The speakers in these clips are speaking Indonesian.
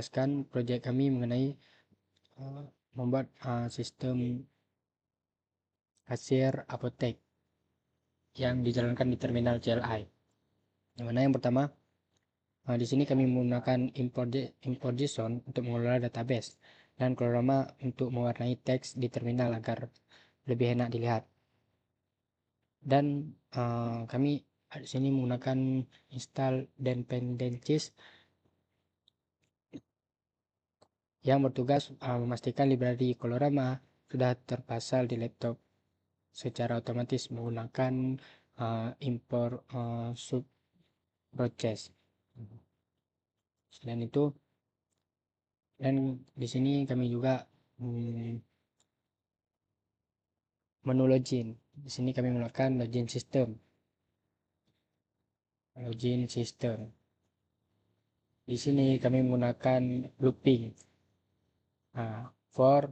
menjelaskan proyek kami mengenai membuat sistem kasir apotek yang dijalankan di terminal CLI. Yang mana yang pertama, di sini kami menggunakan import JSON untuk mengelola database dan Colorama untuk mewarnai teks di terminal agar lebih enak dilihat. Dan kami di sini menggunakan install dependencies yang bertugas memastikan library Colorama sudah terpasang di laptop secara otomatis menggunakan import sub process. Selain itu, dan di sini kami juga menu login. Di sini kami menggunakan login system. Di sini kami menggunakan looping for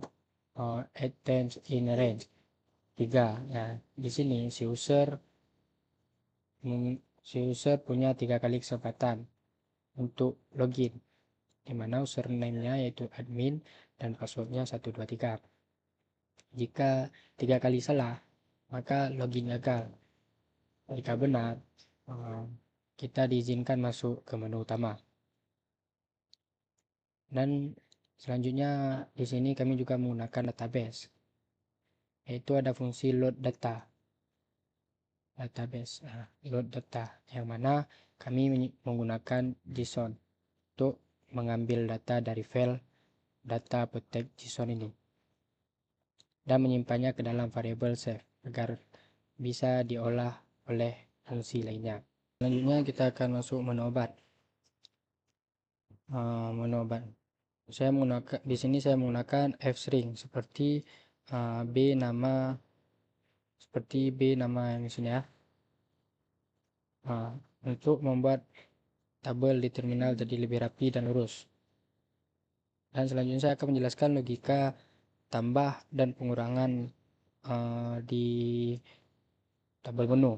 items in range 3. Nah, di sini si user punya 3 kali kesempatan untuk login, di mana username-nya yaitu admin dan passwordnya 123. Jika 3 kali salah, maka login gagal. Jika benar, kita diizinkan masuk ke menu utama. Dan selanjutnya di sini kami juga menggunakan database, yaitu ada fungsi load data. Load data, yang mana kami menggunakan JSON untuk mengambil data dari file data apotek JSON ini dan menyimpannya ke dalam variabel save agar bisa diolah oleh fungsi lainnya. Selanjutnya kita akan masuk menu obat. Saya menggunakan di sini menggunakan f-string seperti b nama yang di sini ya. Untuk membuat tabel di terminal jadi lebih rapi dan lurus. Dan selanjutnya saya akan menjelaskan logika tambah dan pengurangan di tabel menu,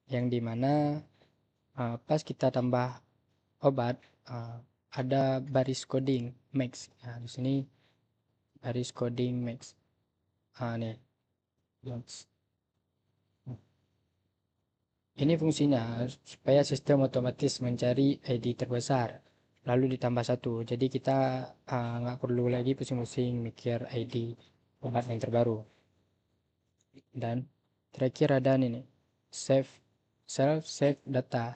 yang dimana pas kita tambah obat ada baris coding max. Nah, di sini baris coding max. Nih. Ini fungsinya supaya sistem otomatis mencari ID terbesar lalu ditambah 1. Jadi kita nggak perlu lagi pusing-pusing mikir ID obat yang terbaru. Dan terakhir ada nih self save data,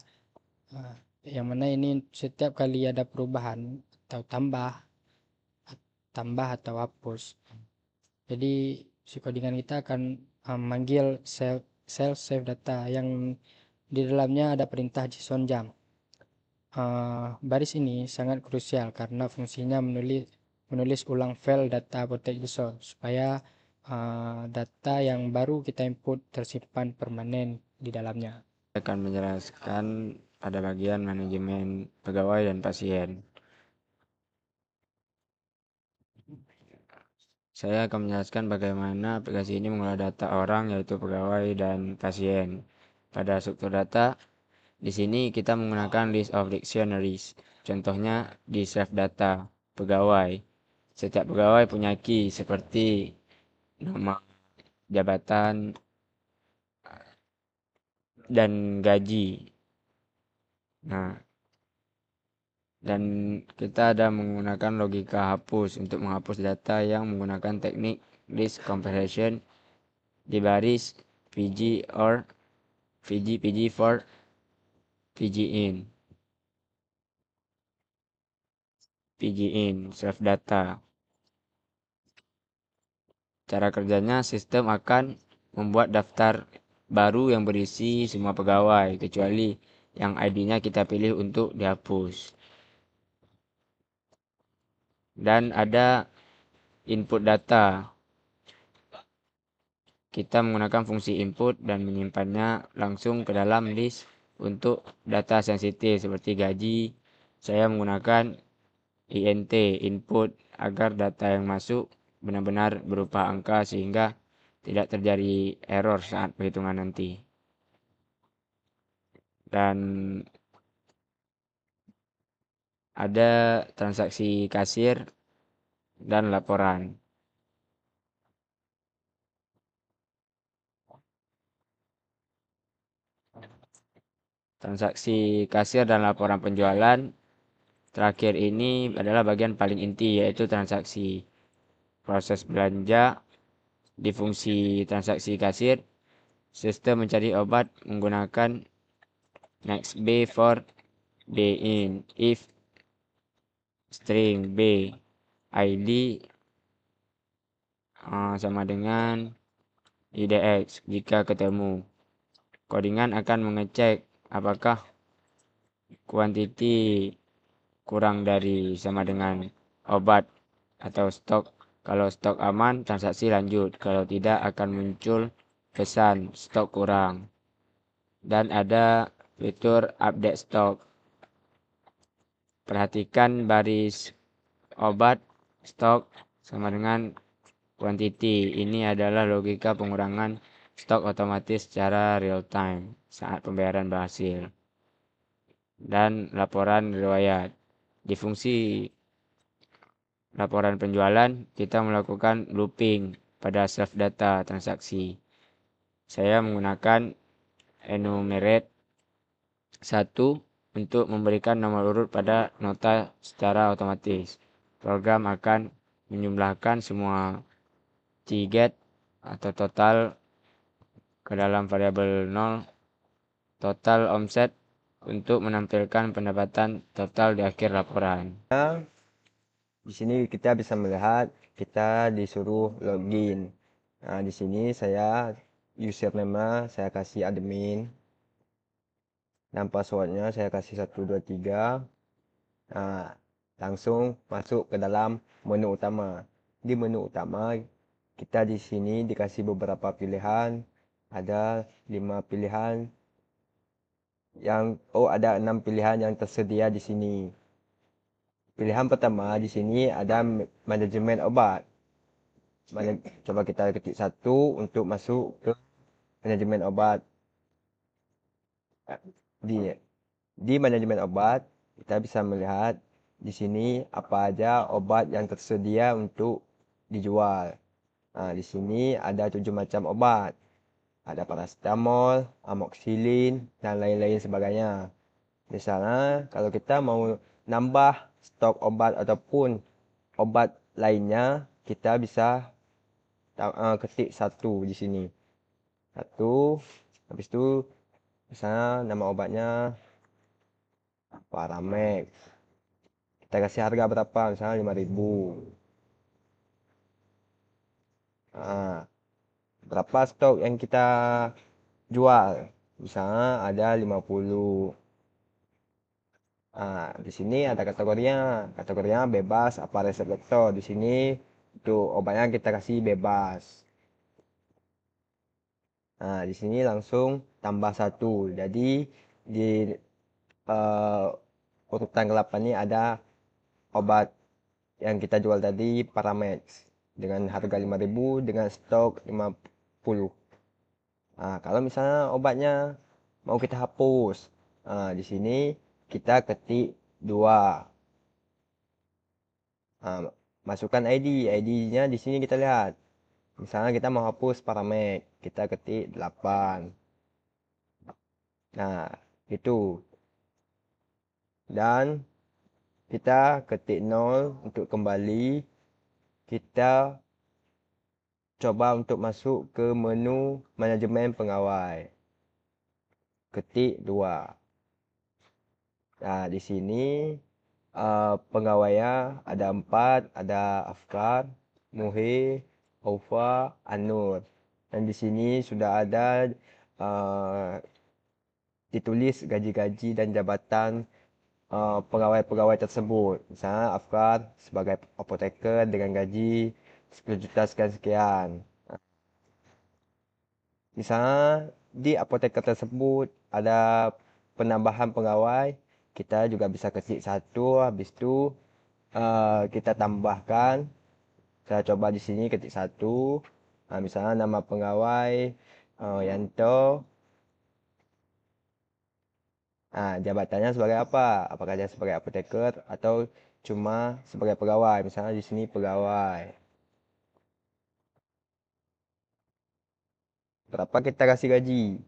yang mana ini setiap kali ada perubahan atau tambah atau hapus, jadi si codingan kita akan memanggil self save data yang di dalamnya ada perintah JSON jam. Baris ini sangat krusial karena fungsinya menulis ulang file data apotek JSON supaya data yang baru kita input tersimpan permanen di dalamnya. Saya akan menjelaskan pada bagian manajemen pegawai dan pasien. Saya akan menjelaskan bagaimana aplikasi ini mengolah data orang, yaitu pegawai dan pasien. Pada struktur data, di sini kita menggunakan list of dictionaries. Contohnya di save data pegawai. Setiap pegawai punya key seperti nama, jabatan, dan gaji. Nah, dan kita ada menggunakan logika hapus untuk menghapus data yang menggunakan teknik list comparison di baris pg or pg for pg in save data. Cara kerjanya, sistem akan membuat daftar baru yang berisi semua pegawai kecuali yang ID-nya kita pilih untuk dihapus. Dan ada input data. Kita menggunakan fungsi input dan menyimpannya langsung ke dalam list. Untuk data sensitif seperti gaji, saya menggunakan int input agar data yang masuk benar-benar berupa angka sehingga tidak terjadi error saat perhitungan nanti. Dan ada transaksi kasir dan laporan. Transaksi kasir dan laporan penjualan terakhir ini adalah bagian paling inti, yaitu transaksi proses belanja. Di fungsi transaksi kasir, sistem mencari obat menggunakan next B for day in. If string B ID sama dengan IDX jika ketemu. Codingan akan mengecek apakah kuantiti kurang dari sama dengan obat atau stok. Kalau stok aman, transaksi lanjut. Kalau tidak, akan muncul pesan stok kurang. Dan ada fitur update stok. Perhatikan baris obat stok sama dengan kuantiti. Ini adalah logika pengurangan stok otomatis secara real time saat pembayaran berhasil. Dan laporan riwayat. Di fungsi laporan penjualan, kita melakukan looping pada self data transaksi. Saya menggunakan enumerate 1 untuk memberikan nomor urut pada nota secara otomatis. Program akan menjumlahkan semua tiget atau total ke dalam variabel 0 total omset untuk menampilkan pendapatan total di akhir laporan. Di sini kita bisa melihat kita disuruh login. Nah, di sini saya username saya kasih admin dan passwordnya saya kasih 123. Nah, langsung masuk ke dalam menu utama. Di menu utama kita di sini dikasih beberapa pilihan, ada 5 pilihan ada 6 pilihan yang tersedia di sini. Pilihan pertama di sini ada manajemen obat. Coba kita ketik 1 untuk masuk ke manajemen obat. Di manajemen obat kita bisa melihat di sini apa aja obat yang tersedia untuk dijual. Nah, di sini ada 7 macam obat. Ada paracetamol, amoxicillin, dan lain-lain sebagainya. Misalnya kalau kita mau nambah stok obat ataupun obat lainnya, kita bisa ketik 1 di sini. 1, habis itu misalnya nama obatnya Paramex. Kita kasih harga berapa, misalnya 5.000. Nah, berapa stok yang kita jual, misalnya ada 50. Nah, di sini ada kategorinya bebas apa resep dokter. Di sini untuk obatnya kita kasih bebas. Nah, di sini langsung tambah 1. Jadi di urutan ke-8 ini ada obat yang kita jual tadi Paramex dengan harga 5.000 dengan stok 50. Nah, kalau misalnya obatnya mau kita hapus, di sini kita ketik 2. Nah, masukkan ID-nya di sini kita lihat. Misalnya kita mau hapus Paramex, kita ketik 8. Nah, itu. Dan kita ketik 0 untuk kembali. Kita coba untuk masuk ke menu manajemen pegawai. Ketik 2. Nah, di sini pegawainya ada 4, ada Afkar, Muhe, Aufa, Anur. Dan di sini sudah ada ditulis gaji-gaji dan jabatan pegawai-pegawai tersebut. Misalnya Afkar sebagai apoteker dengan gaji 10 juta sekian-sekian. Misalnya di apoteker tersebut ada penambahan pegawai, kita juga bisa ketik 1, habis itu kita tambahkan. Saya coba di sini ketik 1. Nah, misalnya nama pegawai Yanto. Jabatannya sebagai apa? Apakah dia sebagai apoteker atau cuma sebagai pegawai? Misalnya di sini pegawai. Berapa kita kasih gaji?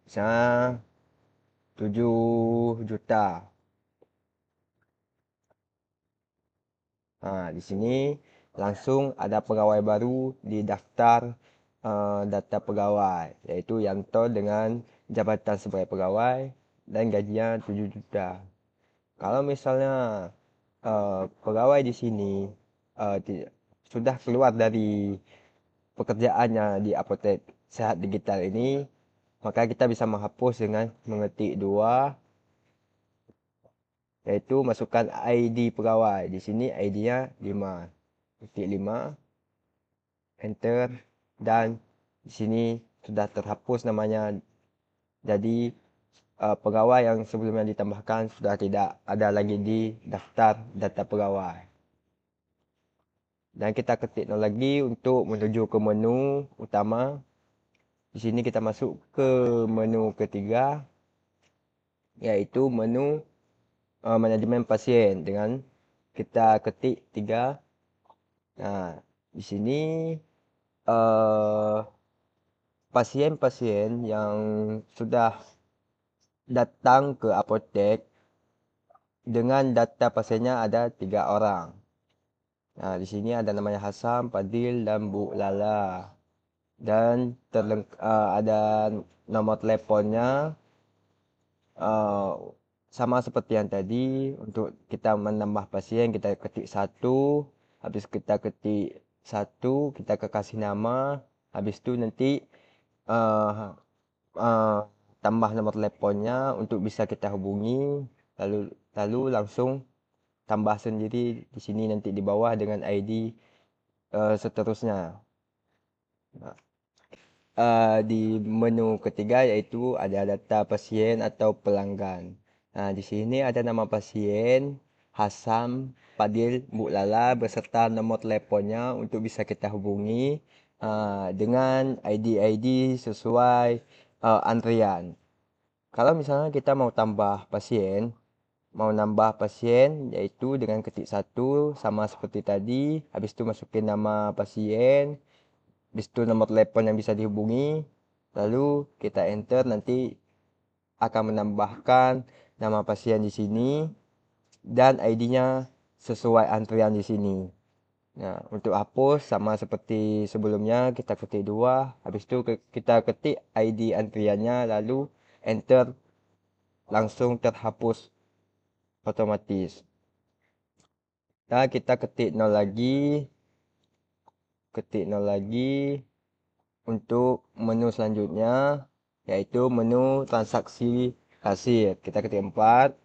Misalnya 7 juta. Di sini langsung ada pegawai baru di daftar data pegawai, yaitu Yanto dengan jabatan sebagai pegawai dan gajinya 7 juta. Kalau misalnya pegawai di sini sudah keluar dari pekerjaannya di apotek sehat digital ini, maka kita bisa menghapus dengan mengetik 2, yaitu masukkan ID pegawai. Di sini ID-nya 5. Ketik 5, enter, dan di sini sudah terhapus namanya. Jadi pegawai yang sebelumnya ditambahkan sudah tidak ada lagi di daftar data pegawai. Dan kita ketik 0 lagi untuk menuju ke menu utama. Di sini kita masuk ke menu ketiga, yaitu menu manajemen pasien, dengan kita ketik 3. Di sini pasien-pasien yang sudah datang ke apotek dengan data pasiennya ada 3 orang. Di sini ada namanya Hasan, Fadil, dan Bu Lala. Dan ada nomor teleponnya, sama seperti yang tadi. Untuk kita menambah pasien, kita ketik 1. Habis kita ketik 1, kita kasih nama. Habis itu nanti uh, uh, tambah nomor teleponnya untuk bisa kita hubungi. Lalu langsung tambah sendiri di sini nanti di bawah dengan ID seterusnya. Di menu ketiga yaitu ada data pasien atau pelanggan. Di sini ada nama pasien, Hasan, Fadil, Bu Lala beserta nomor teleponnya untuk bisa kita hubungi dengan ID sesuai antrian. Kalau misalnya kita mau nambah pasien, yaitu dengan ketik 1 sama seperti tadi. Habis itu masukin nama pasien, habis itu nomor telepon yang bisa dihubungi, lalu kita enter. Nanti akan menambahkan nama pasien di sini dan ID-nya sesuai antrian di sini. Untuk hapus sama seperti sebelumnya, kita ketik 2, habis itu kita ketik ID antriannya, lalu enter, langsung terhapus otomatis. Kita ketik 0 lagi untuk menu selanjutnya, yaitu menu transaksi kasir. Kita ketik 4.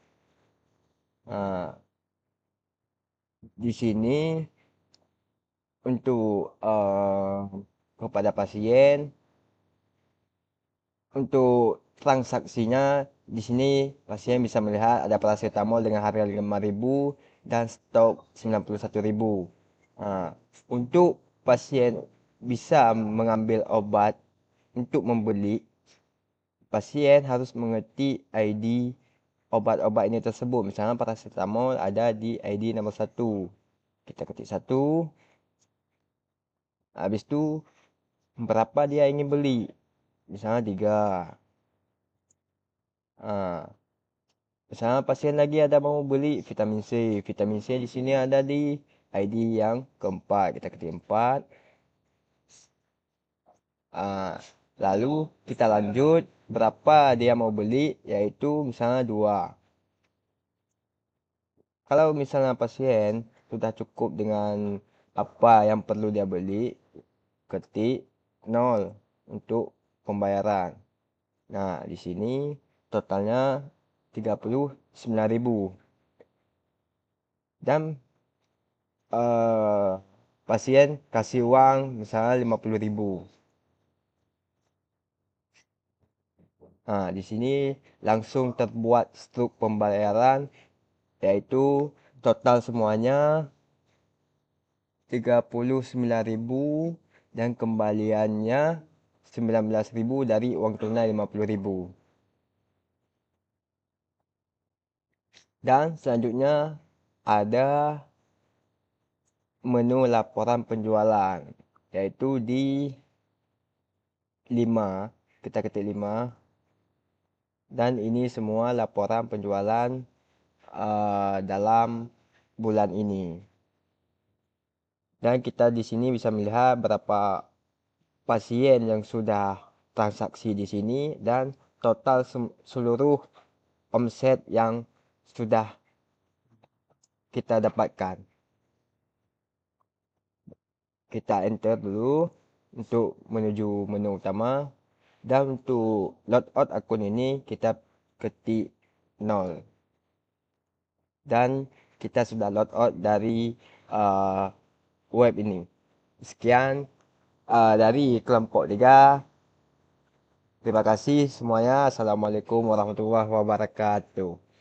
Di sini untuk kepada pasien, untuk transaksinya di sini pasien bisa melihat ada paracetamol dengan harga 5.000 dan stok 91.000. Untuk pasien bisa mengambil obat, untuk membeli, pasien harus mengetik ID obat-obat ini tersebut. Misalnya paracetamol ada di ID nomor 1. Kita ketik 1. Habis itu berapa dia ingin beli. Misalnya 3. Misalnya pasien lagi ada mau beli vitamin C. Vitamin C di sini ada di ID yang keempat. Kita ketik 4. Lalu kita lanjut berapa dia mau beli, yaitu misalnya 2. Kalau misalnya pasien sudah cukup dengan apa yang perlu dia beli, ketik 0 untuk pembayaran. Di sini totalnya 39.000. Dan pasien kasih uang misalnya 50.000. Di sini langsung terbuat struk pembayaran, yaitu total semuanya 39.000 dan kembaliannya 19.000 dari uang tunai 50.000. Dan selanjutnya ada menu laporan penjualan, yaitu di 5, kita ketik 5, dan ini semua laporan penjualan dalam bulan ini. Dan kita di sini bisa melihat berapa pasien yang sudah transaksi di sini dan total seluruh omset yang sudah kita dapatkan. Kita enter dulu untuk menuju menu utama, dan untuk logout akun ini kita ketik 0, dan kita sudah logout dari web ini. Sekian dari kelompok 3. Terima kasih semuanya. Assalamualaikum warahmatullahi wabarakatuh.